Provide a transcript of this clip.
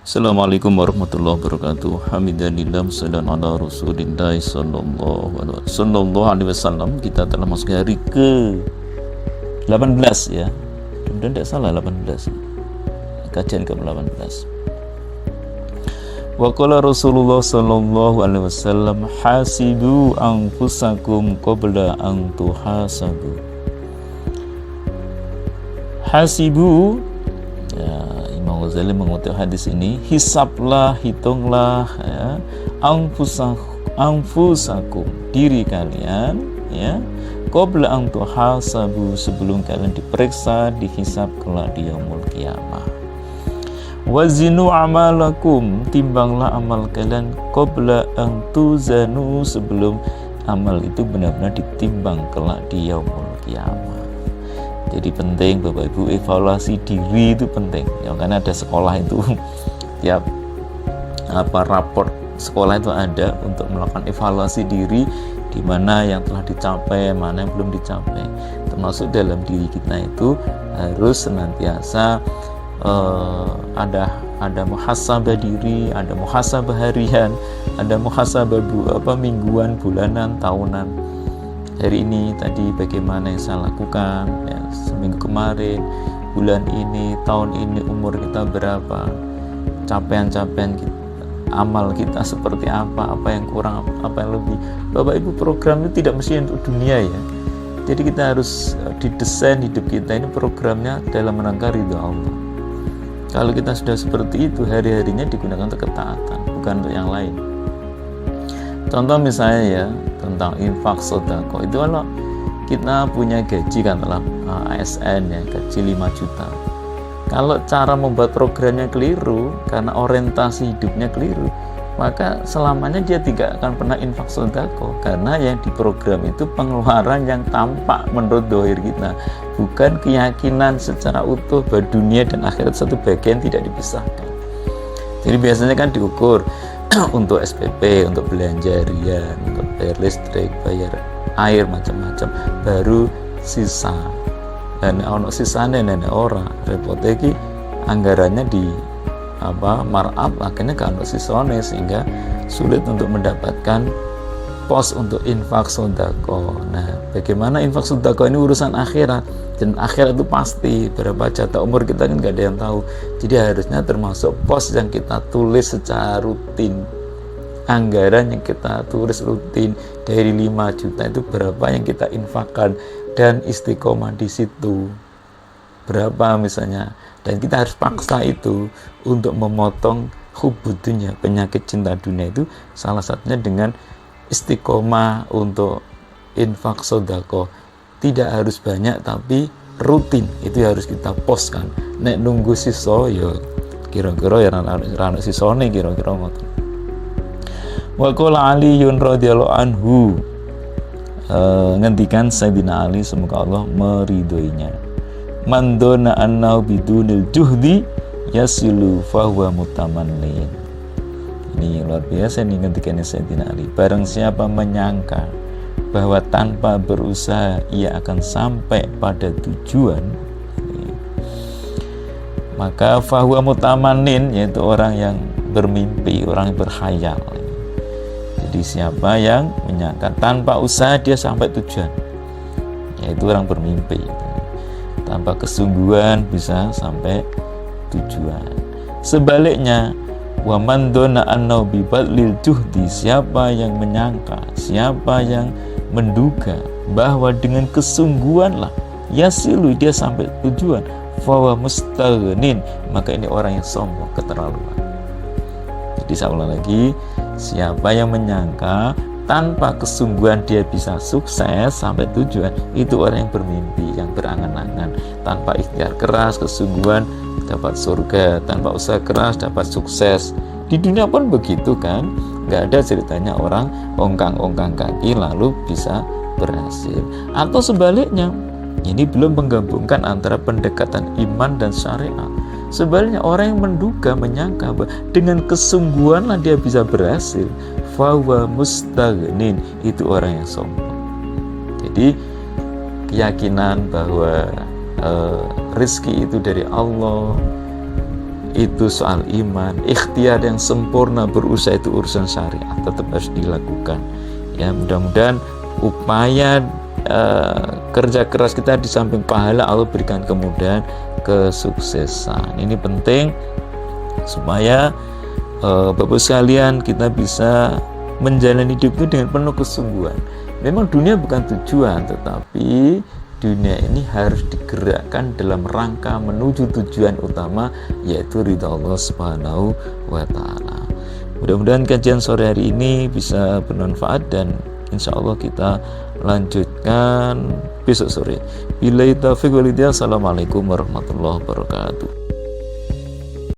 Assalamualaikum warahmatullahi wabarakatuh. Hamdanillah sallallahu ala Rasulillah sallallahu alaihi wasallam. Kita telah masuk hari ke 18 ya. Mudah-mudahan tidak salah 18. Kajian ke 18. Wa qala Rasulullah sallallahu alaihi wasallam, hasibu anfusakum qabla an tuhasabu. Hasibu, Imam Ghazali mengutip hadis ini, hisablah, hitunglah ya, anfusakum, diri kalian ya, qabla an tuhasabu, sebelum kalian diperiksa, dihisab kelak di yaumul qiyamah. Wazinu amalakum, timbanglah amal kalian, qabla an tuzanu, sebelum amal itu benar-benar ditimbang kelak di yaumul qiyamah. Jadi penting Bapak Ibu, evaluasi diri itu penting ya, karena ada sekolah itu tiap raport sekolah itu ada untuk melakukan evaluasi diri, di mana yang telah dicapai, mana yang belum dicapai. Termasuk dalam diri kita itu harus senantiasa ada muhasabah diri, ada muhasabah harian, ada muhasabah mingguan, bulanan, tahunan. Hari ini tadi bagaimana yang saya lakukan ya, seminggu kemarin, bulan ini, tahun ini, umur kita berapa, capaian-capaian kita, amal kita seperti apa yang kurang, apa yang lebih. Bapak Ibu, program itu tidak mesti untuk dunia ya. Jadi kita harus didesain hidup kita ini programnya dalam rangka ridha Allah. Kalau kita sudah seperti itu, hari-harinya digunakan untuk ketaatan, bukan untuk yang lain. Contoh misalnya ya, tentang infak sedekah itu, kalau kita punya gaji katakanlah ASN ya, gaji 5 juta. Kalau cara membuat programnya keliru, karena orientasi hidupnya keliru, maka selamanya dia tidak akan pernah infak sedekah, karena yang diprogram itu pengeluaran yang tampak menurut dohir kita, bukan keyakinan secara utuh bahwa dunia dan akhirat satu bagian tidak dipisahkan. Jadi biasanya kan diukur untuk SPP, untuk belanja harian, untuk bayar listrik, bayar air, macam-macam, baru sisa. Dan ono sisane nenek ora repot iki, anggarannya di markup, akhirnya kan ono sisone, sehingga sulit untuk mendapatkan pos untuk infak sedekah. Nah, bagaimana infak sedekah ini urusan akhirat, dan akhirat itu pasti berapa jatah umur kita kan nggak ada yang tahu. Jadi harusnya termasuk pos yang kita tulis secara rutin, anggaran yang kita tulis rutin dari 5 juta itu berapa yang kita infakkan, dan istiqomah di situ berapa misalnya. Dan kita harus paksa itu untuk memotong hubud dunia, penyakit cinta dunia itu salah satunya dengan istiqomah untuk infak sedekah. Tidak harus banyak tapi rutin, itu harus kita poskan. Nek nunggu sisa ya kira-kira ya rano sisone kira-kira ngoten. Wa qala Aliyun radhiyallahu anhu, ngendikan Sayyidina Ali semoga Allah meridhoinya, man dona annahu bidunil juhdi yasilu fahuwa mutamannin. Ini luar biasa nih ngendikannya Sayyidina Ali. Barang siapa menyangka bahwa tanpa berusaha ia akan sampai pada tujuan, maka fahuwa mutamanin, yaitu orang yang bermimpi, orang yang berkhayal. Jadi siapa yang menyangka tanpa usaha dia sampai tujuan, yaitu orang bermimpi, tanpa kesungguhan bisa sampai tujuan. Sebaliknya, wa man dona annau bi badlil juhdi, siapa yang menyangka, siapa yang menduga bahwa dengan kesungguhanlah yasilu dia sampai tujuan, fawa mustaghnin, maka ini orang yang sombong, keterlaluan. Jadi saya ulang lagi, siapa yang menyangka tanpa kesungguhan dia bisa sukses sampai tujuan, itu orang yang bermimpi, yang berangan-angan. Tanpa ikhtiar keras, kesungguhan, dapat surga. Tanpa usaha keras dapat sukses. Di dunia pun begitu kan, nggak ada ceritanya orang ongkang-ongkang kaki lalu bisa berhasil. Atau sebaliknya, ini belum menggabungkan antara pendekatan iman dan syariat. Sebaliknya, orang yang menduga, menyangka bahwa dengan kesungguhanlah dia bisa berhasil, fahuwa mustaghnin, itu orang yang sombong. Jadi keyakinan bahwa rizki itu dari Allah, itu soal iman, ikhtiar yang sempurna berusaha itu urusan syariat tetap harus dilakukan. Ya, mudah-mudahan upaya kerja keras kita di samping pahala Allah berikan kemudahan, kesuksesan. Ini penting supaya Bapak sekalian kita bisa menjalani hidup itu dengan penuh kesungguhan. Memang dunia bukan tujuan, tetapi dunia ini harus digerakkan dalam rangka menuju tujuan utama, yaitu ridha Allah Subhanahu wa Ta'ala. Mudah-mudahan kajian sore hari ini bisa bermanfaat dan insya Allah kita lanjutkan besok sore. Billahi taufiq wal hidayah. Assalamualaikum warahmatullahi wabarakatuh.